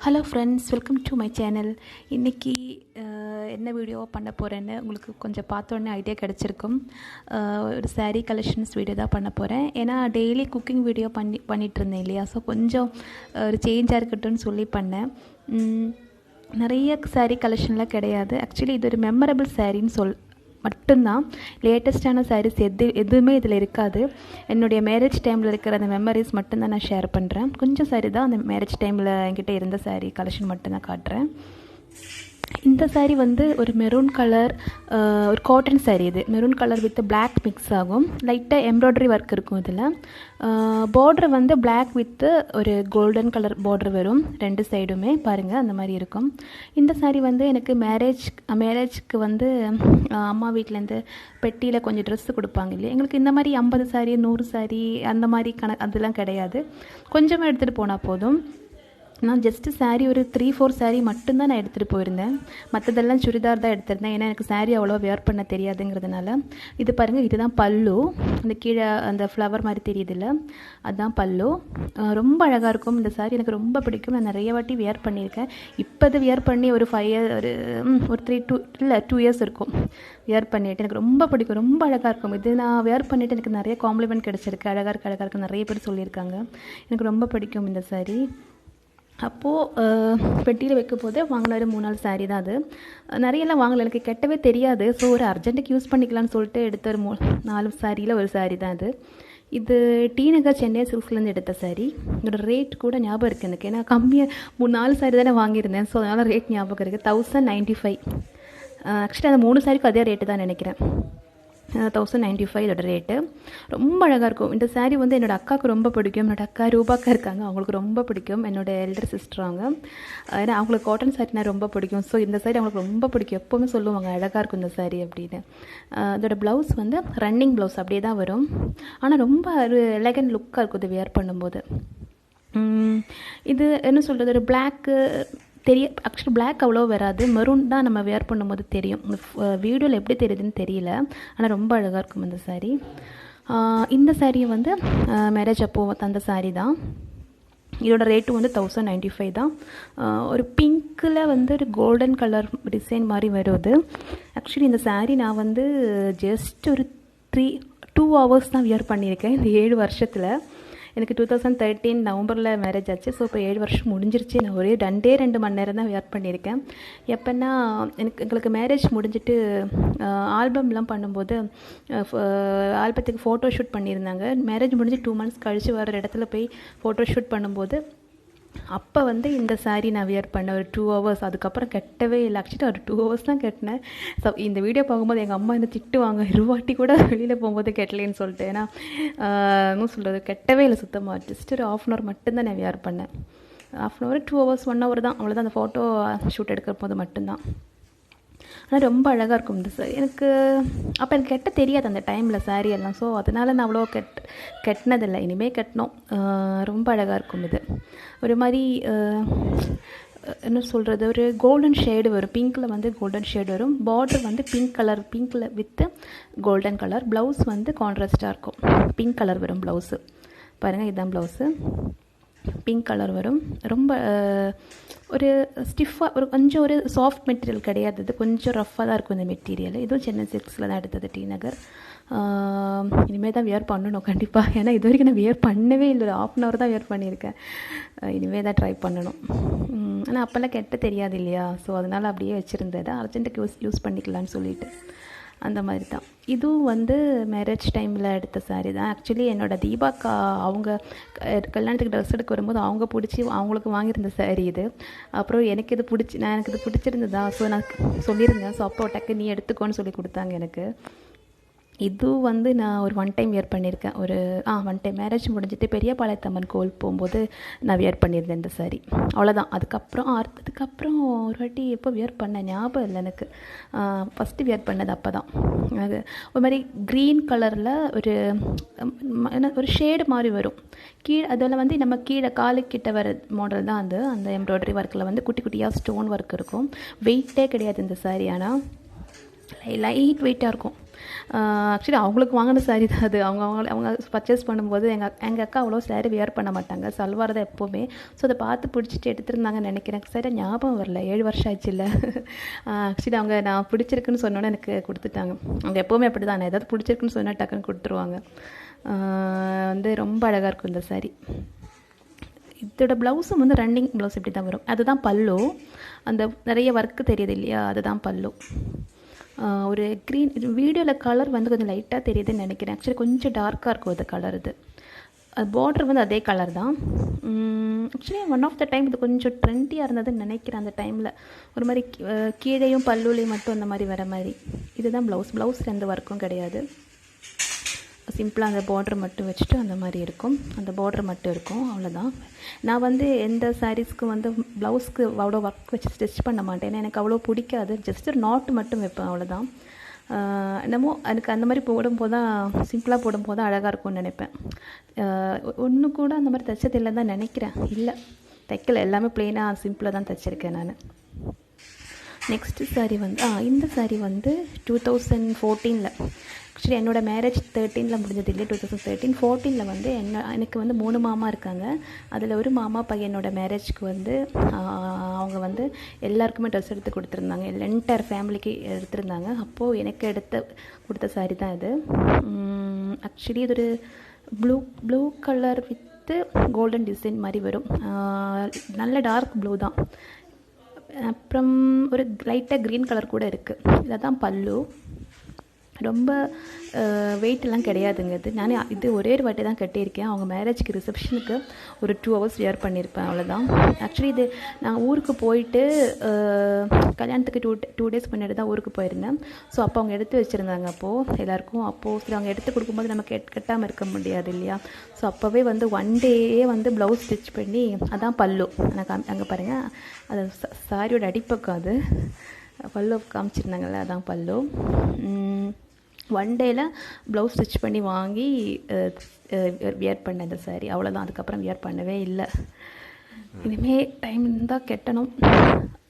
Hello friends, welcome to my channel. இன்றைக்கி என்ன video பண்ண போகிறேன்னு உங்களுக்கு கொஞ்சம் பார்த்தோன்னே ஐடியா கிடச்சிருக்கும். ஒரு சாரீ கலெக்ஷன்ஸ் வீடியோ தான் பண்ண போகிறேன். ஏன்னா டெய்லி குக்கிங் வீடியோ பண்ணிகிட்டு இருந்தேன் இல்லையா, ஸோ கொஞ்சம் ஒரு சேஞ்சாக இருக்கட்டும்னு சொல்லி பண்ணேன். நிறைய சாரீ கலெக்ஷன்லாம் கிடையாது. ஆக்சுவலி இது ஒரு மெமரபிள் சாரின்னு மட்டும்தான். லேட்டஸ்ட்டான சாரீஸ் எதுவுமே இதில் இருக்காது. என்னுடைய மேரேஜ் டைமில் இருக்கிற அந்த மெமரிஸ் மட்டும்தான் நான் ஷேர் பண்ணுறேன். கொஞ்சம் சாரீ தான் அந்த மேரேஜ் டைமில் என்கிட்ட இருந்த சாரீ கலெக்ஷன் மட்டும்தான் காட்டுறேன். இந்த சாரீ வந்து ஒரு மெரூன் கலர், ஒரு காட்டன் சாரீ. இது maroon colour with black mix ஆகும். லைட்டாக எம்ப்ராய்டரி ஒர்க் இருக்கும் இதில். பார்டர் வந்து பிளாக் வித்து ஒரு கோல்டன் கலர் பார்டர் வரும் ரெண்டு சைடுமே. பாருங்கள், அந்த மாதிரி இருக்கும். இந்த சாரீ வந்து எனக்கு மேரேஜ்க்கு வந்து அம்மா வீட்டிலேருந்து பெட்டியில் கொஞ்சம் ட்ரெஸ்ஸு கொடுப்பாங்க இல்லையா. எங்களுக்கு இந்த மாதிரி 50 சாரீ 100 சாரீ அந்த மாதிரி அதெல்லாம் கிடையாது. கொஞ்சமாக எடுத்துகிட்டு போனால் போதும். நான் ஜஸ்ட்டு சாரீ ஒரு 3-4 சாரீ மட்டும்தான் நான் எடுத்துகிட்டு போயிருந்தேன். மற்றதெல்லாம் சுடிதார் தான் எடுத்திருந்தேன். ஏன்னா எனக்கு சாரீ அவ்வளோ வேர் பண்ண தெரியாதுங்கிறதுனால. இது பாருங்கள், இதுதான் பல்லு. அந்த கீழே அந்த ஃப்ளவர் மாதிரி தெரியுதுல்ல, அதுதான் பல்லு. ரொம்ப அழகாக இருக்கும் இந்த சாரீ. எனக்கு ரொம்ப பிடிக்கும். நான் நிறைய வாட்டி வேர் பண்ணியிருக்கேன். இப்போ அது வேர் பண்ணி ஒரு 2 இயர்ஸ் இருக்கும் வேர் பண்ணிவிட்டு. எனக்கு ரொம்ப பிடிக்கும், ரொம்ப அழகாக இருக்கும். இது நான் வேர் பண்ணிவிட்டு எனக்கு நிறைய காம்ப்ளிமெண்ட் கிடச்சிருக்கு. அழகாக இருக்குது நிறைய பேர் சொல்லியிருக்காங்க. எனக்கு ரொம்ப பிடிக்கும் இந்த சாரீ. அப்போது பெட்டியில் வைக்கும் போது வாங்கின ஒரு 3-4 சாரீ தான் அது. நிறையெல்லாம் வாங்கலை, எனக்கு கெட்டவே தெரியாது. ஸோ ஒரு அர்ஜென்ட்டுக்கு யூஸ் பண்ணிக்கலாம்னு சொல்லிட்டு எடுத்த ஒரு 4 சாரியில் ஒரு சாரீ தான் அது. இது டி நகர் சென்னை சில்க்ஸ்லேருந்து எடுத்த சாரீ. இதோட ரேட் கூட ஞாபகம் இருக்குது எனக்கு. ஏன்னா கம்மியாக 3-4 சாரீ தானே வாங்கியிருந்தேன். ஸோ அதனால் ரேட் ஞாபகம் இருக்குது. 1095. ஆக்சுவலி அந்த 3 சாரீக்கும் அதே ரேட்டு தான் நினைக்கிறேன். 1095 இதோட ரேட்டு. ரொம்ப அழகாக இருக்கும் இந்த சாரீ. வந்து என்னோடய அக்காவுக்கு ரொம்ப பிடிக்கும். என்னோடய அக்கா ரூபாக்கா இருக்காங்க, அவங்களுக்கு ரொம்ப பிடிக்கும். என்னோடய எல்டர் சிஸ்டர் அவங்க. ஏன்னா அவங்களுக்கு காட்டன் சாரீனா ரொம்ப பிடிக்கும். ஸோ இந்த சாரீ அவங்களுக்கு ரொம்ப பிடிக்கும். எப்போவுமே சொல்லுவாங்க அழகாக இருக்கும் இந்த சாரீ அப்படின்னு. இதோட ப்ளவுஸ் வந்து ரன்னிங் ப்ளவுஸ் அப்படியே தான் வரும். ஆனால் ரொம்ப ஒரு எலகன்ட் லுக்காக இருக்கும் இது வேர் பண்ணும்போது. இது என்ன சொல்கிறது, ஒரு பிளாக்கு ஆக்சுவலி பிளாக் அவ்வளோ வராது. மெரூன் தான் நம்ம வேர் பண்ணும்போது தெரியும். வீடியோவில் எப்படி தெரியுதுன்னு தெரியல, ஆனால் ரொம்ப அழகாக இருக்கும் இந்த சாரீ. இந்த சாரியை வந்து மேரேஜ் அப்போது தந்த சாரீ தான். இதோட ரேட்டு வந்து 1095 தான். ஒரு பிங்க்கில் வந்து ஒரு கோல்டன் கலர் டிசைன் மாதிரி வருது. ஆக்சுவலி இந்த சாரீ நான் வந்து ஜஸ்ட் ஒரு 2 hours தான் வியர் பண்ணியிருக்கேன் இந்த 7 வருஷத்தில். எனக்கு 2013 நவம்பரில் மேரேஜ் ஆச்சு. ஸோ இப்போ 7 வருஷம் முடிஞ்சிருச்சு. நான் ஒரே 2 மணி நேரம் தான் வேர் பண்ணியிருக்கேன். எப்போன்னா எங்களுக்கு மேரேஜ் முடிஞ்சிட்டு ஆல்பம்லாம் பண்ணும்போது ஆல்பத்துக்கு ஃபோட்டோ ஷூட் பண்ணியிருந்தாங்க. மேரேஜ் முடிஞ்சு 2 months கழித்து வர இடத்துல போய் ஃபோட்டோ ஷூட் பண்ணும்போது அப்போ வந்து இந்த சாரீ நான் வியர் பண்ணேன் ஒரு 2 hours. அதுக்கப்புறம் கட்டவே இல்லை. ஆக்சுவலி ஒரு 2 hours தான் கட்டினேன். ஸோ இந்த வீடியோ பார்க்கும்போது எங்கள் அம்மா என்ன திட்டுவாங்க, இருவாட்டி கூட வெளியில் போகும்போது கட்டலேன்னு சொல்லிட்டு. ஏன்னா என்ன சொல்கிறது, கட்டவே இல்லை சுத்தமாக. ஜஸ்ட் ஒரு 1/2 hour மட்டும்தான் நான் வியர் பண்ணேன். 1/2 hour 2 hours 1 hour தான், அவ்வளோதான். அந்த ஃபோட்டோ ஷூட் எடுக்கிற போது மட்டும்தான். ஆனால் ரொம்ப அழகாக இருக்கும் இந்த சாரீ. எனக்கு அப்போ எனக்கு கெட்ட தெரியாது அந்த டைமில் சாரீ எல்லாம். ஸோ அதனால் நான் அவ்வளோ கட்டினதில்லை. இனிமேல் கட்டினோம். ரொம்ப அழகாக இருக்கும் இது. ஒரு மாதிரி என்ன சொல்கிறது, ஒரு கோல்டன் ஷேடு வரும். பிங்க்கில் வந்து கோல்டன் ஷேடு வரும். பார்டர் வந்து பிங்க்கில் வித்து கோல்டன் கலர். ப்ளவுஸ் வந்து கான்ட்ராஸ்ட்டாக இருக்கும். பிங்க் கலர் வரும் ப்ளவுஸு. பாருங்கள், இதுதான் ப்ளவுஸு. பிங்க் கலர் வரும். ரொம்ப ஒரு ஸ்டிஃபாக, கொஞ்சம் ஒரு சாஃப்ட் மெட்டீரியல் கிடையாது. இது கொஞ்சம் ரஃப்பாக தான் இருக்கும் இந்த மெட்டீரியல். இதுவும் சென்னை சில்க்ஸில் தான் எடுத்தது, டி நகர். இனிமேல் தான் வியர் பண்ணணும் கண்டிப்பாக. ஏன்னா இது வரைக்கும் நான் வியர் பண்ணவே இல்லை. ஒரு 1/2 hour தான் வியர் பண்ணியிருக்கேன். இனிமேல் தான் ட்ரை பண்ணணும். ஆனால் அப்போல்லாம் கெட்ட தெரியாது இல்லையா. ஸோ அதனால் அப்படியே வச்சுருந்தேன். அர்ஜென்ட்டுக்கு யூஸ் பண்ணிக்கலான்னு சொல்லிட்டு அந்த மாதிரி தான். இதுவும் வந்து மேரேஜ் டைமில் எடுத்த சாரீ தான். ஆக்சுவலி என்னோட தீபாக்கா அவங்க கல்யாணத்துக்கு ட்ரெஸ் எடுக்க வரும்போது அவங்களுக்கு வாங்கியிருந்த சாரீ இது. அப்புறம் எனக்கு இது பிடிச்சிருந்ததா. ஸோ நான் சொல்லியிருந்தேன். ஸோ அப்போ டக்கு நீ எடுத்துக்கோன்னு சொல்லி கொடுத்தாங்க எனக்கு. இது வந்து நான் ஒரு 1 time வியர் பண்ணியிருக்கேன். ஒரு 1 time மேரேஜ் முடிஞ்சிட்டு பெரியபாளையத்தம்மன் கோவில் போகும்போது நான் வியர் பண்ணியிருந்தேன் இந்த சாரீ. அவ்வளோதான். அதுக்கப்புறம் ஒரு வாட்டி எப்போ வியர் பண்ணேன் ஞாபகம் இல்லை எனக்கு. ஃபஸ்ட்டு வியர் பண்ணது அப்போ தான். அது ஒரு மாதிரி க்ரீன் கலரில் ஒரு ஷேடு மாதிரி வரும் அதில் வந்து நம்ம கீழே காலுக்கிட்ட வர மாடல் தான் அது. அந்த எம்ப்ராய்டரி ஒர்க்கில் வந்து குட்டி குட்டியாக ஸ்டோன் ஒர்க் இருக்கும். வெயிட்டே கிடையாது இந்த சாரீ. ஆனால் லைட் வெயிட்டாக இருக்கும். ஆக்சுவலி அவங்களுக்கு வாங்கின சாரீ தான் அது. அவங்க பர்ச்சேஸ் பண்ணும்போது எங்கள் அக்கா அவ்வளோ சாரீ வியர் பண்ண மாட்டாங்க, சல்வார் தான் எப்போவுமே. ஸோ அதை பார்த்து பிடிச்சிட்டு எடுத்துருந்தாங்கன்னு நினைக்கிறேன். சரியாக ஞாபகம் வரல, 7 வருஷம் ஆச்சு இல்லை. ஆக்சுவலி அவங்க நான் பிடிச்சிருக்குன்னு சொன்னோன்னே எனக்கு கொடுத்துட்டாங்க. அவங்க எப்போவுமே அப்படி தான், நான் ஏதாவது பிடிச்சிருக்குன்னு சொன்னால் டக்குன்னு கொடுத்துருவாங்க. ரொம்ப அழகாக இருக்கும் இந்த சாரீ. இதோட ப்ளவுஸும் ரன்னிங் ப்ளவுஸ் இப்படி தான் வரும். அதுதான் பல்லு. அந்த நிறைய ஒர்க்கு தெரியுது இல்லையா, அதுதான் பல்லு. ஒரு க்ரீன், வீடியோவில் கலர் கொஞ்சம் லைட்டாக தெரியுதுன்னு நினைக்கிறேன். ஆக்சுவலி கொஞ்சம் டார்க்காக இருக்கும் அது கலர். அது பார்டர் அதே கலர் தான். Actually one of the time இது கொஞ்சம் ட்ரெண்டியாக இருந்ததுன்னு நினைக்கிறேன். அந்த டைமில் ஒரு மாதிரி கீழேயும் பல்லுலேயும் மட்டும் அந்த மாதிரி வர மாதிரி. இதுதான் ப்ளவுஸில் எந்த ஒர்க்கும் கிடையாது. சிம்பிளாக அந்த பார்டர் மட்டும் வச்சுட்டு அந்த மாதிரி இருக்கும். அந்த பார்டர் மட்டும் இருக்கும், அவ்வளோதான். நான் எந்த சாரீஸ்க்கு ப்ளவுஸ்க்கு அவ்வளோ ஒர்க் வச்சு ஸ்டிச் பண்ண மாட்டேன். ஏன்னா எனக்கு அவ்வளோ பிடிக்காது. ஜஸ்ட் ஒரு நாட் மட்டும் வைப்பேன், அவ்வளோதான். என்னமோ எனக்கு அந்த மாதிரி போடும்போது தான், சிம்பிளாக போடும்போது தான் அழகாக இருக்கும்னு நினைப்பேன். ஒன்று கூட அந்த மாதிரி தைச்சதில்லை தான் நினைக்கிறேன். இல்லை, தைக்கல, எல்லாமே ப்ளெயினாக சிம்பிளாக தான் தைச்சிருக்கேன் நான். நெக்ஸ்ட்டு சாரீ இந்த சாரீ 2014. ஆக்சுவலி என்னோடய மேரேஜ் 13 முடிஞ்சது இல்லை, 2013. 14 எனக்கு 3 மாமா இருக்காங்க. அதில் ஒரு மாமா பையனோட மேரேஜ்க்கு அவங்க எல்லாருக்குமே ட்ரெஸ் எடுத்து கொடுத்துருந்தாங்க. என்டையர் ஃபேமிலிக்கு எடுத்திருந்தாங்க. அப்போது எனக்கு கொடுத்த சாரீ தான் இது. ஆக்சுவலி இது ஒரு blue colour with golden design மாதிரி வரும். நல்ல டார்க் ப்ளூ தான். அப்புறம் ஒரு லைட்டாக க்ரீன் கலர் கூட இருக்குது. இதை தான் பல்லு. ரொம்ப வெயிட்டெல்லாம் கிடையாதுங்க. இது ஒரே ஒரு வாட்டி தான் கட்டியிருக்கேன். அவங்க மேரேஜ்க்கு ரிசப்ஷனுக்கு ஒரு 2 hours வியர் பண்ணியிருப்பேன், அவ்வளோதான். ஆக்சுவலி இது நான் ஊருக்கு போயிட்டு கல்யாணத்துக்கு 2 days முன்னாடி தான் ஊருக்கு போயிருந்தேன். ஸோ அப்போ அவங்க எடுத்து வச்சுருந்தாங்க. அப்போது எல்லாேருக்கும் சரி, அவங்க எடுத்து கொடுக்கும்போது நம்ம கட்டாமல் இருக்க முடியாது இல்லையா. ஸோ அப்போவே 1 டேயே ப்ளவுஸ் ஸ்டிச் பண்ணி, அதான் பல்லு. எனக்கு அங்கே பாருங்கள், அது சாரியோட அடிப்பக்கம், அது பல்லு காமிச்சிருந்தாங்கல்ல, அதான் பல்லு. 1 டேயில் ப்ளவுஸ் ஸ்டிச் பண்ணி வாங்கி வியர் பண்ணேன் இந்த சாரீ, அவ்வளோதான். அதுக்கப்புறம் வியர் பண்ணவே இல்லை. இனிமேல் டைம் இருந்தால் கெட்டணும்,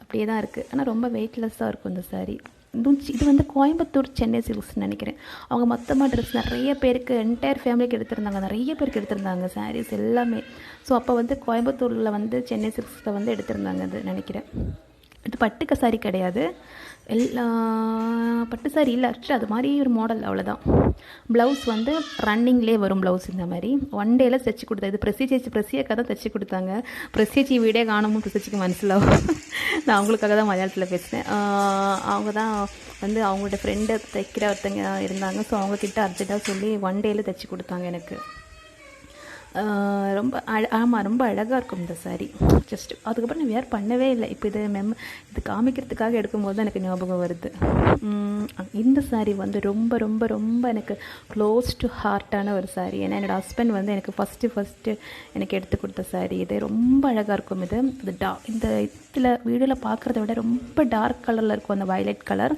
அப்படியே தான் இருக்குது. ஆனால் ரொம்ப வெயிட்லெஸ்ஸாக இருக்கும் இந்த சாரீ. இது கோயம்புத்தூர் சென்னை சில்க்ஸ்ன்னு நினைக்கிறேன். அவங்க மொத்தமாக ட்ரெஸ் நிறைய பேருக்கு, என்டையர் ஃபேமிலிக்கு எடுத்திருந்தாங்க, நிறைய பேருக்கு எடுத்திருந்தாங்க சாரீஸ் எல்லாமே. ஸோ அப்போ கோயம்புத்தூரில் சென்னை சில்க்ஸில் எடுத்திருந்தாங்க அது நினைக்கிறேன். இது பட்டுக்க சாரீ கிடையாது, பட்டு சாரீ இல்லை. ஆக்சுவலி அது மாதிரி ஒரு மாடல், அவ்வளோதான். ப்ளவுஸ் ரன்னிங்லேயே வரும் ப்ளவுஸ். இந்த மாதிரி 1 டேயில் தைச்சி கொடுத்தேன். இது பிரசியக்காக தான் தைச்சி கொடுத்தாங்க. பிரசியச்சி வீடே காணமும் பிரசிச்சிக்கு மனசிலாகும். நான் அவங்களுக்காக தான் மலையாளத்தில் பேசினேன். அவங்க தான் அவங்களோட ஃப்ரெண்டு தைக்கிற ஒருத்தங்க இருந்தாங்க. ஸோ அவங்கக்கிட்ட அர்ஜென்ட்டாக சொல்லி 1 டேயில் தைச்சி கொடுத்தாங்க எனக்கு. ரொம்ப ஆமாம், ரொம்ப அழகாக இருக்கும் இந்த சாரீ. ஜஸ்ட் அதுக்கப்புறம் நான் வியர் பண்ணவே இல்லை. இப்போ இது காமிக்கிறதுக்காக எடுக்கும்போது தான் எனக்கு ஞாபகம் வருது. இந்த சாரீ ரொம்ப ரொம்ப ரொம்ப எனக்கு க்ளோஸ் டு ஹார்ட்டான ஒரு சாரீ. ஏன்னா என்னோடய ஹஸ்பண்ட் எனக்கு ஃபஸ்ட்டு எனக்கு எடுத்து கொடுத்த சாரீ இது. ரொம்ப அழகாக இருக்கும் இது. இந்த இதில் வீடியோவில் பார்க்குறத விட ரொம்ப டார்க் கலரில் இருக்கும், அந்த வயலட் கலர்.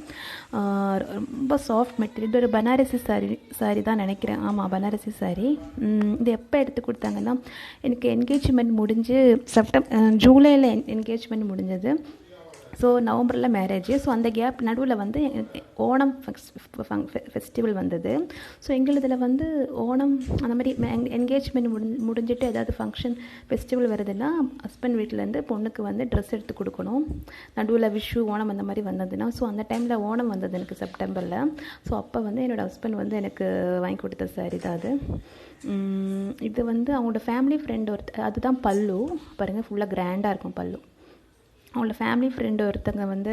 ரொம்ப சாஃப்ட் மெட்டீரியல். இது ஒரு பனாரசி சாரீ தான் நினைக்கிறேன். ஆமாம், பனாரசி சாரீ. இது எப்போ எடுத்து கொடுத்தாங்கன்னா, எனக்கு என்கேஜ்மெண்ட் முடிஞ்சு ஜூலையில் என்கேஜ்மெண்ட் முடிஞ்சது. ஸோ நவம்பரில் மேரேஜ். ஸோ அந்த கேப் நடுவில் ஓணம் ஃபெஸ்டிவல் வந்தது. ஸோ எங்களுதில் ஓணம் அந்த மாதிரி என்கேஜ்மெண்ட் முடிஞ்சிட்டு ஏதாவது ஃபங்க்ஷன் ஃபெஸ்டிவல் வருதுன்னா ஹஸ்பண்ட் வீட்டிலேருந்து பொண்ணுக்கு ட்ரெஸ் எடுத்து கொடுக்கணும். நடுவில் விஷு ஓணம் அந்த மாதிரி வந்ததுன்னா, ஸோ அந்த டைமில் ஓணம் வந்தது எனக்கு செப்டம்பரில். ஸோ அப்போ என்னோடய ஹஸ்பண்ட் எனக்கு வாங்கி கொடுத்த சாரீ தான் அது. இது அவங்களோட ஃபேமிலி ஃப்ரெண்ட் அதுதான் பல்லு. பாருங்கள், ஃபுல்லாக கிராண்டாக இருக்கும் பல்லு. அவங்களோட ஃபேமிலி ஃப்ரெண்டு ஒருத்தங்க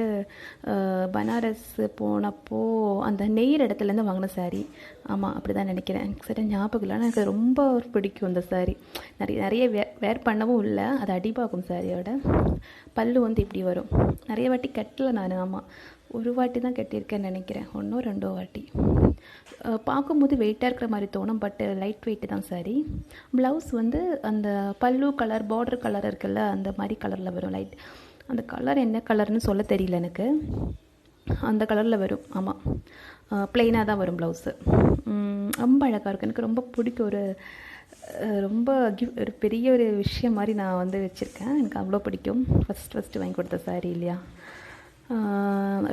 பனாரஸ் போனப்போ அந்த நெய்யர் இடத்துலேருந்து வாங்கின சாரீ. ஆமாம், அப்படி தான் நினைக்கிறேன். எனக்கு சரியாக ஞாபகம் இல்லை. ஆனால் எனக்கு ரொம்ப பிடிக்கும் இந்த சாரீ. நிறைய வேர் பண்ணவும் இல்லை, அது அடிபாகும் சாரியோட. பல்லு இப்படி வரும். நிறைய வாட்டி கட்டலை நான். ஆமாம், ஒரு வாட்டி தான் கட்டியிருக்கேன்னு நினைக்கிறேன், 1 2 வாட்டி. பார்க்கும்போது வெயிட்டாக இருக்கிற மாதிரி தோணும், பட் லைட் வெயிட்டு தான் சாரீ. ப்ளவுஸ் அந்த பல்லு கலர், பார்டர் கலர் இருக்குல்ல, அந்த மாதிரி கலரில் வரும். லைட் அந்த கலர் என்ன கலர்னு சொல்ல தெரியல எனக்கு, அந்த கலரில் வரும். ஆமாம், ப்ளெயினாக தான் வரும் ப்ளவுஸு. ரொம்ப அழகாக இருக்கும், எனக்கு ரொம்ப பிடிக்கும். ரொம்ப ஒரு பெரிய ஒரு விஷயம் மாதிரி நான் வச்சுருக்கேன். எனக்கு அவ்வளோ பிடிக்கும். ஃபஸ்ட்டு வாங்கி கொடுத்த சாரீ இல்லையா.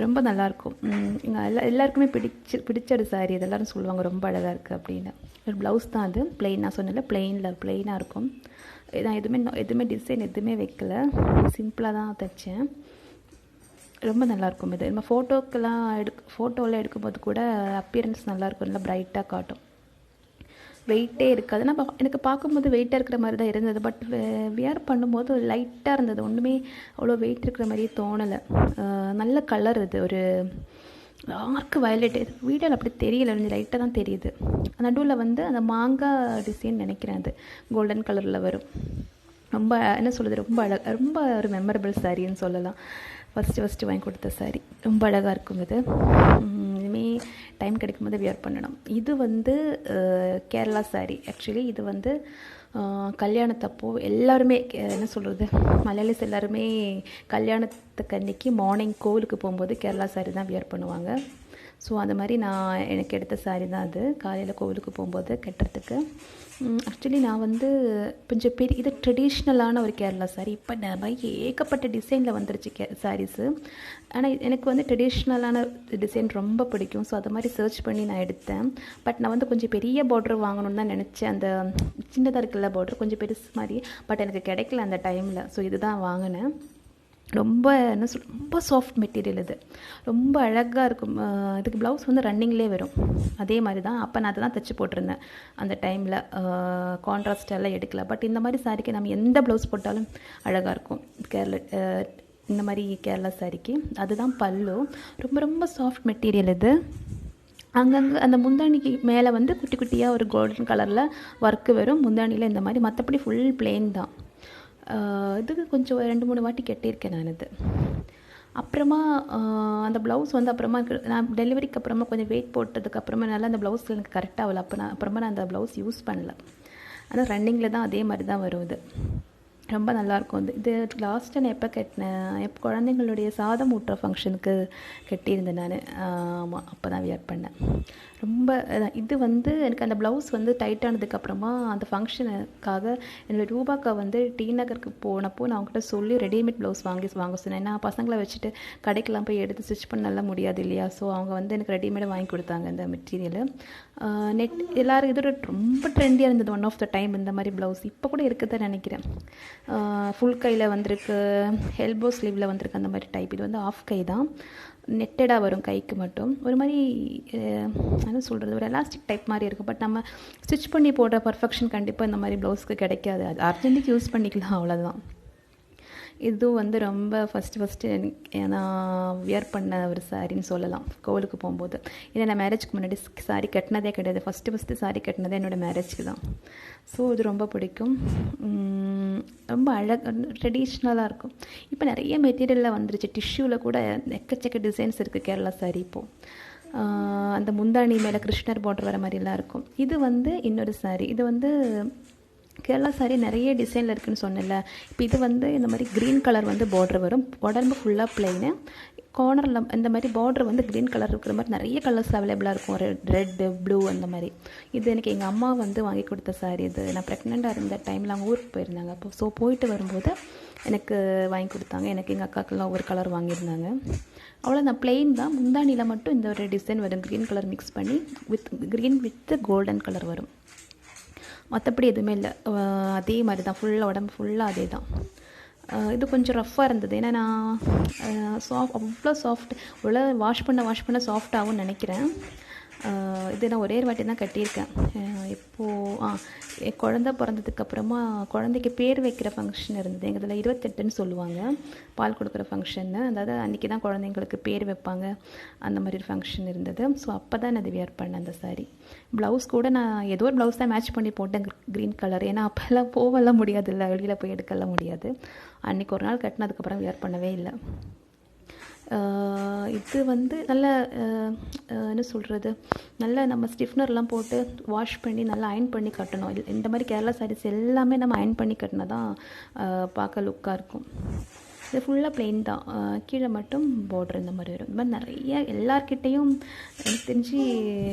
ரொம்ப நல்லாயிருக்கும். இங்கே எல்லாருக்குமே பிடிச்ச ஒரு சாரீ அது. எல்லோரும் சொல்லுவாங்க ரொம்ப அழகாக இருக்குது அப்படின்னு. ஒரு ப்ளவுஸ் தான் அது, ப்ளெயின். நான் சொன்னல ப்ளெயினாக இருக்கும். நான் எதுவுமே டிசைன் எதுவுமே வைக்கல, சிம்பிளாக தான் தைச்சேன். ரொம்ப நல்லாயிருக்கும் இது. நம்ம ஃபோட்டோவில் எடுக்கும்போது கூட அப்பியரன்ஸ் நல்லாயிருக்கும், நல்லா ப்ரைட்டாக காட்டும். வெயிட்டே இருக்காது. நான் எனக்கு பார்க்கும்போது வெயிட்டாக இருக்கிற மாதிரி தான் இருந்தது. பட் வியர் பண்ணும்போது லைட்டாக இருந்தது, ஒன்றுமே அவ்வளோ வெயிட் இருக்கிற மாதிரியே தோணலை. நல்ல கலர் இது, ஒரு டார்க் வயலட். இது வீடியோவில் அப்படி தெரியல, கொஞ்சம் லைட்டாக தான் தெரியுது. நடுவில் வந்து அந்த மாங்காய் டிசைன் நினைக்கிறேன், அது கோல்டன் கலரில் வரும். ரொம்ப என்ன சொல்கிறது, ரொம்ப ஒரு மெமரபிள் சாரின்னு சொல்லலாம். ஃபஸ்ட்டு வாங்கி கொடுத்த சாரி ரொம்ப அழகாக இருக்கும் இது. இனிமேல் டைம் கிடைக்கும் போது வியர் பண்ணணும். இது வந்து கேரளா சாரி. ஆக்சுவலி இது வந்து கல்யாணத்தப்போ எல்லாருமே என்ன சொல்கிறது, மலையாளிஸ் எல்லாருமே கல்யாணத்துக்கு அன்றைக்கி மார்னிங் கோவிலுக்கு போகும்போது கேரளா சாரி தான் வியர் பண்ணுவாங்க. ஸோ அந்த மாதிரி எனக்கு எடுத்த சாரி தான் அது, காலையில் கோவிலுக்கு போகும்போது கட்டுறதுக்கு. ஆக்சுவலி நான் வந்து கொஞ்சம் இது ட்ரெடிஷ்னலான ஒரு கேரளா சாரி. இப்போ ஏகப்பட்ட டிசைனில் வந்துருச்சு சாரீஸு. ஆனால் எனக்கு வந்து ட்ரெடிஷ்னலான டிசைன் ரொம்ப பிடிக்கும். ஸோ அது மாதிரி சர்ச் பண்ணி நான் எடுத்தேன். பட் நான் வந்து கொஞ்சம் பெரிய பார்டர் வாங்கணும்னு தான் நினச்சேன். அந்த சின்னதாக இருக்குல்ல பார்டர், கொஞ்சம் பெருசு மாதிரி. பட் எனக்கு கிடைக்கல அந்த டைமில். ஸோ இதுதான் வாங்கினேன். ரொம்ப சாஃப்ட் மெட்டீரியல் இது, ரொம்ப அழகாக இருக்கும். இதுக்கு ப்ளவுஸ் வந்து ரன்னிங்லேயே வரும், அதே மாதிரி தான். அப்போ நான் அதை தான் தைச்சி போட்டிருந்தேன் அந்த டைமில். கான்ட்ராஸ்டெல்லாம் எடுக்கல. பட் இந்த மாதிரி சாரிக்கு நம்ம எந்த ப்ளவுஸ் போட்டாலும் அழகாக இருக்கும். இந்த மாதிரி கேரளா சாரிக்கு அதுதான் பல்லு. ரொம்ப சாஃப்ட் மெட்டீரியல் இது. அங்கங்கே அந்த முந்தாணிக்கு மேலே வந்து குட்டி குட்டியாக ஒரு கோல்டன் கலரில் ஒர்க்கு வரும் முந்தாணியில் இந்த மாதிரி. மற்றபடி ஃபுல் பிளெயின் தான். இதுக்கு கொஞ்சம் 2-3 வாட்டி கட்டியிருக்கேன் நான் இது. அப்புறமா அந்த ப்ளவுஸ் வந்து அப்புறமா நான் டெலிவரிக்கு அப்புறமா கொஞ்சம் வெயிட் போட்டதுக்கப்புறமா நல்லா அந்த ப்ளவுஸில் எனக்கு கரெக்டாக ஆகல. அப்புறமா நான் அந்த ப்ளவுஸ் யூஸ் பண்ணல. ஆனால் ரன்னிங்கில் தான் அதே மாதிரி தான் வரும் இது. ரொம்ப நல்லாயிருக்கும். இது லாஸ்ட்டாக நான் எப்போ கட்டினேன், குழந்தைங்களுடைய சாதம் ஊட்டுற ஃபங்க்ஷனுக்கு கட்டியிருந்தேன் நான். ஆமாம், அப்போ தான் வியர் பண்ணேன். ரொம்ப இது வந்து எனக்கு அந்த ப்ளவுஸ் வந்து டைட் ஆனதுக்கப்புறமா அந்த ஃபங்க்ஷனுக்காக என்னோடய ரூபாக்கா வந்து டி நகருக்கு போனப்போ நான் அவங்ககிட்ட சொல்லி ரெடிமேட் ப்ளவுஸ் வாங்க சொன்னேன். ஏன்னா பசங்களை வச்சுட்டு கடைக்கெல்லாம் போய் எடுத்து ஸ்டிச் பண்ணலாம் முடியாது இல்லையா. ஸோ அவங்க வந்து எனக்கு ரெடிமேடாக வாங்கி கொடுத்தாங்க இந்த மெட்டீரியல். எல்லோரும் இது ரொம்ப ட்ரெண்டியாக இருந்தது ஒன் ஆஃப் த டைம் இந்த மாதிரி ப்ளவுஸ். இப்போ கூட இருக்குதுன்னு நினைக்கிறேன். ஃபுல் கையில் வந்திருக்கு, எல்போ ஸ்லீவில் வந்திருக்கு அந்த மாதிரி டைப். இது வந்து ஆஃப் கை தான், நெட்டடாக வரும் கைக்கு மட்டும். ஒரு மாதிரி என்ன சொல்கிறது, ஒரு எலாஸ்டிக் டைப் மாதிரி இருக்கும். பட் நம்ம ஸ்டிச் பண்ணி போடுற பர்ஃபெக்ஷன் கண்டிப்பாக இந்த மாதிரி ப்ளவுஸ்க்கு கிடைக்காது. அது அர்ஜென்ட்டுக்கு யூஸ் பண்ணிக்கலாம், அவ்வளோதான். இதுவும் வந்து ரொம்ப ஃபஸ்ட்டு நான் வியர் பண்ண ஒரு சாரின்னு சொல்லலாம் கோவிலுக்கு போகும்போது. ஏன்னா நான் மேரேஜ்க்கு முன்னாடி சாரி கட்டினதே கிடையாது. ஃபஸ்ட்டு சாரி கட்டினதே என்னோடய மேரேஜ்க்கு தான். ஸோ இது ரொம்ப பிடிக்கும். ரொம்ப ட்ரெடிஷ்னலாக இருக்கும். இப்போ நிறைய மெட்டீரியலில் வந்துருச்சு. டிஷ்யூவில் கூட எக்கச்சக்க டிசைன்ஸ் இருக்குது கேரளா சாரி இப்போது. அந்த முந்தாணி மேலே கிருஷ்ணர் பார்டர் வர மாதிரிலாம் இருக்கும். இது வந்து இன்னொரு சாரி. இது வந்து கேரளா சாரி நிறைய டிசைனில் இருக்குதுன்னு சொன்னேன்ல. இப்போ இது வந்து இந்த மாதிரி க்ரீன் கலர் வந்து பார்டர் வரும், உடம்பு ஃபுல்லாக பிளெயினு. கார்னரில் இந்த மாதிரி பார்டர் வந்து க்ரீன் கலர் இருக்கிற மாதிரி நிறைய கலர்ஸ் அவைலபிளாக இருக்கும், ரெட்டு ப்ளூ அந்த மாதிரி. இது எனக்கு எங்கள் அம்மா வந்து வாங்கி கொடுத்த சாரி. இது நான் ப்ரெக்னெண்ட்டாக இருந்த டைமில் அவங்க ஊருக்கு போயிருந்தாங்க. அப்போ ஸோ போயிட்டு வரும்போது எனக்கு வாங்கி கொடுத்தாங்க. எனக்கு எங்கள் அக்காக்கெல்லாம் ஒவ்வொரு கலர் வாங்கியிருந்தாங்க. அவ்வளோதான், பிளெயின் தான். முந்தானியில் மட்டும் இந்த ஒரு டிசைன் வரும், க்ரீன் கலர் மிக்ஸ் பண்ணி க்ரீன் வித் கோல்டன் கலர் வரும். மற்றபடி எதுவுமே இல்லை, அதே மாதிரி தான். ஃபுல்லாக உடம்பு ஃபுல்லாக அதே தான். இது கொஞ்சம் ரஃப்பாக இருந்தது. ஏன்னா நான் அவ்வளோ சாஃப்ட், அவ்வளோ வாஷ் பண்ண சாஃப்டாகவும் நினைக்கிறேன். இது நான் ஒரே வாட்டி தான் கட்டியிருக்கேன். இப்போது குழந்த பிறந்ததுக்கப்புறமா குழந்தைக்கு பேர் வைக்கிற ஃபங்க்ஷன் இருந்தது. எங்கள் இதில் 28ன்னு சொல்லுவாங்க, பால் கொடுக்குற ஃபங்க்ஷன்னு. அதாவது அன்றைக்கி தான் குழந்தைங்களுக்கு பேர் வைப்பாங்க, அந்த மாதிரி ஒரு ஃபங்க்ஷன் இருந்தது. ஸோ அப்போ தான் நான் அது வியர் பண்ணேன் அந்த சாரி. ப்ளவுஸ் கூட நான் ஏதோ ஒரு ப்ளவுஸ் தான் மேட்ச் பண்ணி போட்டேன், க்ரீன் கலர். ஏன்னா அப்போல்லாம் போகலாம் முடியாது இல்லை, வெளியில் போய் எடுக்கலாம் முடியாது. அன்றைக்கி ஒரு நாள் கட்டினதுக்கப்புறம் வியர் பண்ணவே இல்லை. இது வந்து நல்ல என்ன சொல்கிறது, நல்ல நம்ம ஸ்டிஃப்னர்லாம் போட்டு வாஷ் பண்ணி நல்லா அயன் பண்ணி கட்டணும். இந்த மாதிரி கேரளா சாரீஸ் எல்லாமே நம்ம அயன் பண்ணி கட்டினா தான் பார்க்க லுக்காக இருக்கும். இது ஃபுல்லாக பிளெயின் தான், கீழே மட்டும் பார்டர் இந்த மாதிரி வரும். இந்த மாதிரி நிறைய எல்லார்கிட்டையும் எனக்கு தெரிஞ்சு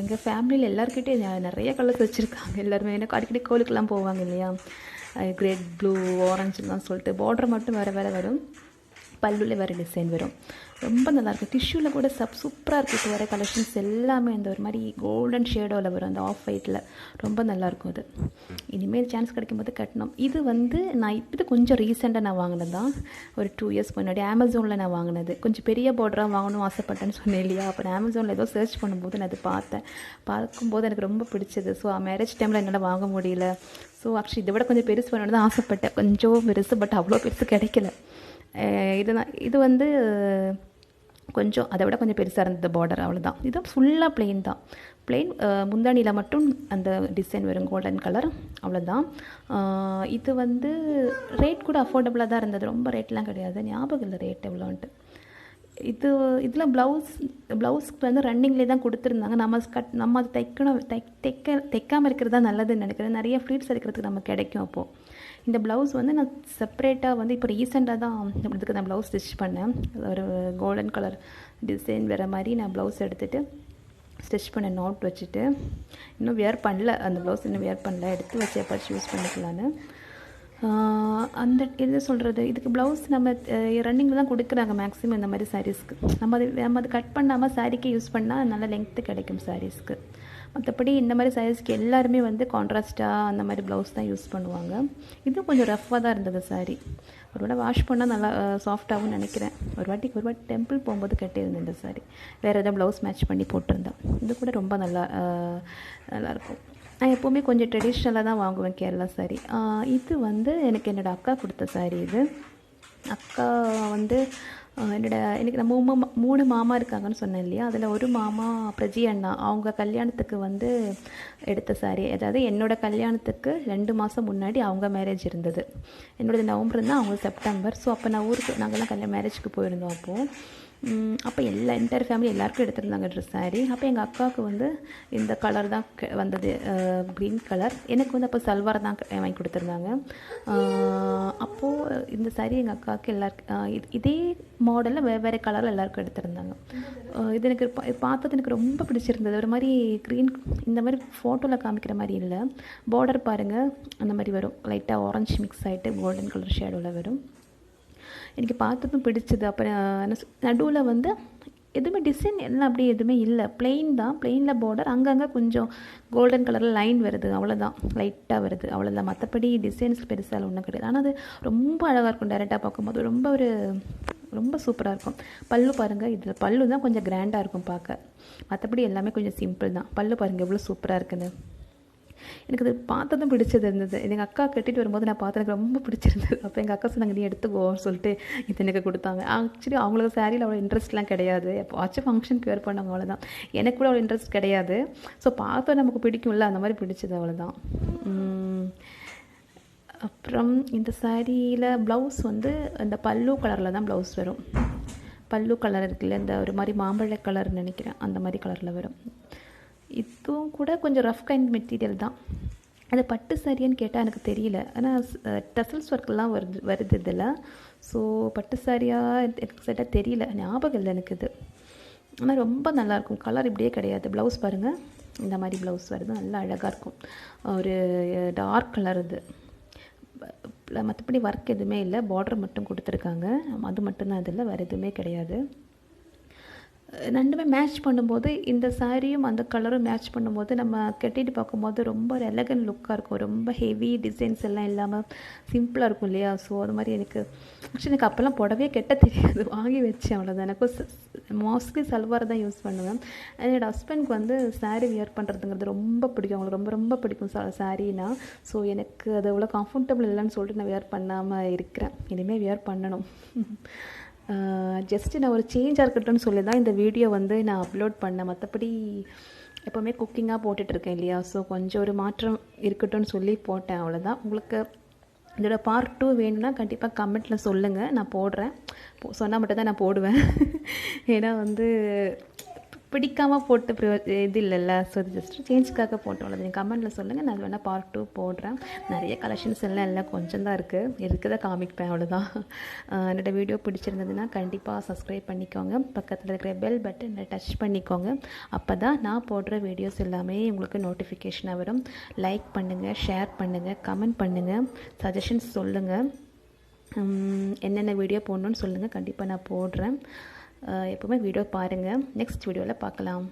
எங்கள் ஃபேமிலியில் எல்லாருக்கிட்டையும் நிறைய கலர்ஸ் வச்சுருக்காங்க எல்லாருமே. எனக்கு அடிக்கடி கோவிலுக்கெல்லாம் போவாங்க இல்லையா, கிரேட் ப்ளூ ஆரஞ்சுலாம் சொல்லிட்டு பார்டர் மட்டும் வேறு வரும். பல்லுல வேறு டிசைன் வரும். ரொம்ப நல்லாயிருக்கும். டிஷ்யூவில் கூட சூப்பராக இருக்குது. இப்போ வர கலெக்ஷன்ஸ் எல்லாமே அந்த ஒரு மாதிரி கோல்டன் ஷேடோவில் வரும், அந்த ஆஃப் ஒயிட்டில். ரொம்ப நல்லாயிருக்கும் அது. இனிமேல் சான்ஸ் கிடைக்கும்போது கட்டணும். இது வந்து நான் இது கொஞ்சம் ரீசெண்டாக நான் வாங்கினது தான். ஒரு 2 இயர்ஸ் முன்னாடி அமேசானில் நான் வாங்கினது. கொஞ்சம் பெரிய பார்டராக வாங்கணும் ஆசைப்பட்டேன்னு சொன்னேன் இல்லையா? அப்புறம் அமேசானில் ஏதோ சர்ச் பண்ணும்போது நான் அது பார்க்கும்போது எனக்கு ரொம்ப பிடிச்சது. ஸோ மேரேஜ் டைமில் என்னால் வாங்க முடியல. ஸோ ஆக்சுவலி இதை விட கொஞ்சம் பெருசு பண்ணணுன்னு தான் ஆசைப்பட்டேன். கொஞ்சம் பெருசு, பட் அவ்வளோ பெருசு கிடைக்கல. இது வந்து கொஞ்சம் அதை விட கொஞ்சம் பெருசாக இருந்தது பார்டர், அவ்வளோதான். இது ஃபுல்லாக பிளெயின் தான். பிளெயின் முந்தானியில் மட்டும் அந்த டிசைன் வரும், கோல்டன் கலர், அவ்வளோதான். இது வந்து ரேட் கூட அஃபோர்டபுளாக தான் இருந்தது. ரொம்ப ரேட்லாம் கிடையாது, ஞாபகம் இல்லை ரேட் எவ்வளோன்ட்டு. இதில் ப்ளவுஸ்க்கு வந்து ரன்னிங்லேயே தான் கொடுத்துருந்தாங்க. நம்ம அது தைக்காமல் இருக்கிறது தான் நல்லதுன்னு நினைக்கிறேன். நிறைய ஃப்ளீட்ஸ் அடிக்கிறதுக்கு நம்ம கிடைக்கும். அப்போது இந்த ப்ளவுஸ் வந்து நான் செப்ரேட்டாக வந்து இப்போ ரீசெண்டாக தான் இதுக்கு நான் ப்ளவுஸ் ஸ்டிச் பண்ணேன். ஒரு கோல்டன் கலர் டிசைன் வேறு மாதிரி நான் ப்ளவுஸ் எடுத்துகிட்டு ஸ்டிச் பண்ண நோட் வச்சுட்டு, இன்னும் வியர் பண்ணல அந்த ப்ளவுஸ், இன்னும் வியர் பண்ணல, எடுத்து வச்சு எப்போச்சு யூஸ் பண்ணிக்கலான்னு. அந்த இது சொல்கிறது, இதுக்கு ப்ளவுஸ் நம்ம ரன்னிங்கில் தான் கொடுக்குறாங்க மேக்ஸிமம் இந்த மாதிரி சாரீஸ்க்கு. நம்ம அது கட் பண்ணாமல் சாரீக்கே யூஸ் பண்ணால் நல்ல லெங்க்த்து கிடைக்கும் சாரீஸ்க்கு. மற்றபடி இந்த மாதிரி சாரீஸ்க்கு எல்லாருமே வந்து கான்ட்ராஸ்ட்டாக அந்த மாதிரி ப்ளவுஸ் தான் யூஸ் பண்ணுவாங்க. இதுவும் கொஞ்சம் ரஃப்பாக தான் இருந்தது சாரீ. ஒரு வேளை வாஷ் பண்ணால் நல்லா சாஃப்டாகவும் நினைக்கிறேன். ஒரு வாட்டி டெம்பிள் போகும்போது கட்டியிருந்தேன் இந்த சாரீ. வேறு எதாவது ப்ளவுஸ் மேட்ச் பண்ணி போட்டிருந்தேன். இது கூட ரொம்ப நல்லாயிருக்கும். நான் எப்போவுமே கொஞ்சம் ட்ரெடிஷ்னலாக தான் வாங்குவேன் கேரளா சாரீ. இது வந்து எனக்கு என்னோடய அக்கா கொடுத்த சாரீ. இது அக்கா வந்து எனக்கு நம்ம 3 மாமா இருக்காங்கன்னு சொன்னேன் இல்லையா? அதில் ஒரு மாமா பிரஜி அண்ணா, அவங்க கல்யாணத்துக்கு வந்து எடுத்த சாரீ. அதாவது என்னோடய கல்யாணத்துக்கு 2 மாதம் முன்னாடி அவங்க மேரேஜ் இருந்தது. என்னோடது நவம்பர் இருந்தால் அவங்க செப்டம்பர். ஸோ அப்போ நான் ஊருக்கு நாங்கள்லாம் மேரேஜுக்கு போயிருந்தோம். அப்போ என்டையர் ஃபேமிலி எல்லாருக்கும் எடுத்திருந்தாங்க ட்ரெஸ் சாரீ. அப்போ எங்கள் அக்காவுக்கு வந்து இந்த கலர் தான் வந்தது, க்ரீன் கலர். எனக்கு வந்து அப்போ சல்வார் தான் வாங்கி கொடுத்துருந்தாங்க. அப்போது இந்த சாரீ எங்கள் அக்காவுக்கு எல்லாருக்கும் இதே மாடலில் வேறு கலரில் எல்லாருக்கும் எடுத்திருந்தாங்க. இது எனக்கு பார்த்தது எனக்கு ரொம்ப பிடிச்சிருந்தது. ஒரு மாதிரி க்ரீன், இந்த மாதிரி ஃபோட்டோவில் காமிக்கிற மாதிரி இல்லை. பார்டர் பாருங்கள், அந்த மாதிரி வரும், லைட்டாக ஆரஞ்சு மிக்ஸ் ஆகிட்டு கோல்டன் கலர் ஷேடோவில் வரும். எனக்கு பார்த்ததும் பிடிச்சது. அப்புறம் நடுவில் வந்து எதுவுமே டிசைன் எல்லாம் அப்படியே எதுவுமே இல்லை, பிளெயின் தான். பிளெயினில் பார்டர் அங்கங்கே கொஞ்சம் கோல்டன் கலரில் லைன் வருது, அவ்வளோதான், லைட்டாக வருது, அவ்வளோதான். மற்றபடி டிசைன்ஸ் பெருசாக ஒன்றும் கிடையாது. ஆனால் அது ரொம்ப அழகாக இருக்கும். டைரெக்டாக பார்க்கும்போது ரொம்ப சூப்பராக இருக்கும். பல்லு பாருங்கள், இதில் பல்லு தான் கொஞ்சம் கிராண்டாக இருக்கும் பார்க்க. மற்றபடி எல்லாமே கொஞ்சம் சிம்பிள் தான். பல்லு பாருங்கள் எவ்வளோ சூப்பராக இருக்குன்னு. எனக்கு அது பார்த்ததும் பிடிச்சது இருந்தது. எங்கள் அக்கா கட்டிட்டு வரும்போது நான் பார்த்து எனக்கு ரொம்ப பிடிச்சிருந்தது. அப்போ எங்கள் அக்கா சொன்னாங்க, நீ எடுத்துக்கோன்னு சொல்லிட்டு இது எனக்கு கொடுத்தாங்க. ஆக்சுவலி அவங்களுக்கு சாரியில் அவ்வளோ இன்ட்ரெஸ்ட்லாம் கிடையாது. எப்போவாச்சும் ஃபங்க்ஷனுக்கு வேர் பண்ணாங்க, அவ்வளோதான். எனக்கு கூட அவ்வளோ இன்ட்ரெஸ்ட் கிடையாது. ஸோ பார்த்தா நமக்கு பிடிக்கும்ல, அந்த மாதிரி பிடிச்சது, அவ்வளோதான். அப்புறம் இந்த சாரியில் ப்ளவுஸ் வந்து இந்த பல்லு கலரில் தான் ப்ளவுஸ் வரும். பல்லு கலர் இருக்குல்ல, இந்த ஒரு மாதிரி மாம்பழ கலர்னு நினைக்கிறேன், அந்த மாதிரி கலரில் வரும். இதுவும் கூட கொஞ்சம் ரஃப் கைண்ட் மெட்டீரியல் தான். அது பட்டு சாரியான்னு கேட்டால் எனக்கு தெரியல. ஆனால் டசல்ஸ் ஒர்க்கெலாம் வருது இதில். ஸோ பட்டு சாரியாக எனக்கு சரியாக தெரியல, ஞாபகம் இல்லை எனக்கு இது. ஆனால் ரொம்ப நல்லாயிருக்கும். கலர் இப்படியே கிடையாது. ப்ளவுஸ் பாருங்கள், இந்த மாதிரி ப்ளவுஸ் வருது, நல்லா அழகாக இருக்கும். ஒரு டார்க் கலர் இது. மற்றபடி ஒர்க் எதுவுமே இல்லை, பார்டர் மட்டும் கொடுத்துருக்காங்க, அது மட்டும்தான் இதில், வேறு எதுவுமே கிடையாது. ரெண்டுமே மேட்ச் பண்ணும்போது, இந்த சாரியும் அந்த கலரும் மேட்ச் பண்ணும்போது நம்ம கட்டிட்டு பார்க்கும்போது ரொம்ப ஒரு எலகன்ட் லுக்காக இருக்கும். ரொம்ப ஹெவி டிசைன்ஸ் எல்லாம் இல்லாமல் சிம்பிளாக இருக்கும் இல்லையா? ஸோ அது மாதிரி ஆக்சுவலி எனக்கு அப்போல்லாம் புடவையே கெட்ட தெரியாது, வாங்கி வச்சேன், அவ்வளோதான். எனக்கும் மோஸ்ட்லி சல்வார் தான் யூஸ் பண்ணுவேன். என்னோடய ஹஸ்பண்ட்க்கு வந்து சாரீ வியர் பண்ணுறதுங்கிறது ரொம்ப பிடிக்கும். அவங்களுக்கு ரொம்ப ரொம்ப பிடிக்கும் சாரீனா. ஸோ எனக்கு அது அவ்வளோ கம்ஃபர்டபுள் இல்லைன்னு சொல்லிட்டு நான் வியர் பண்ணாமல் இருக்கிறேன். இனிமேல் வியர் பண்ணணும். ஜஸ்ட்டு நான் ஒரு சேஞ்சாக இருக்கட்டும்னு சொல்லி தான் இந்த வீடியோ வந்து நான் அப்லோட் பண்ணேன். மற்றபடி எப்போவுமே குக்கிங்காக போட்டுட்ருக்கேன் இல்லையா? ஸோ கொஞ்சம் ஒரு மாற்றம் இருக்கட்டும்னு சொல்லி போட்டேன், அவ்வளோதான். உங்களுக்கு இதோட பார்ட் 2 வேணும்னா கண்டிப்பாக கமெண்ட்டில் சொல்லுங்கள், நான் போடுறேன். சொன்னால் மட்டும்தான் நான் போடுவேன். ஏன்னா வந்து பிடிக்காமல் போட்டு இது இல்லைல்ல. ஸோ இது ஜஸ்ட்டு சேஞ்சுக்காக போட்டோம், நீங்கள் கமெண்ட்டில் சொல்லுங்கள், நான் வேணால் பார்ட் 2 போடுறேன். நிறைய கலெக்ஷன்ஸ் எல்லாம் இல்லை, கொஞ்சம் தான் இருக்குதான் காமிப்பேன், அவ்வளோதான். என்னோடய வீடியோ பிடிச்சிருந்ததுன்னா கண்டிப்பாக சப்ஸ்கிரைப் பண்ணிக்கோங்க. பக்கத்தில் இருக்கிற பெல் பட்டனை டச் பண்ணிக்கோங்க. அப்போ தான் நான் போடுற வீடியோஸ் எல்லாமே உங்களுக்கு நோட்டிஃபிகேஷனாக வரும். லைக் பண்ணுங்கள், ஷேர் பண்ணுங்கள், கமெண்ட் பண்ணுங்கள், சஜஷன்ஸ் சொல்லுங்கள். என்னென்ன வீடியோ போடணுன்னு சொல்லுங்கள், கண்டிப்பாக நான் போடுறேன். எப்போவுமே வீடியோ பாருங்கள். நெக்ஸ்ட் வீடியோவில் பார்க்கலாம்.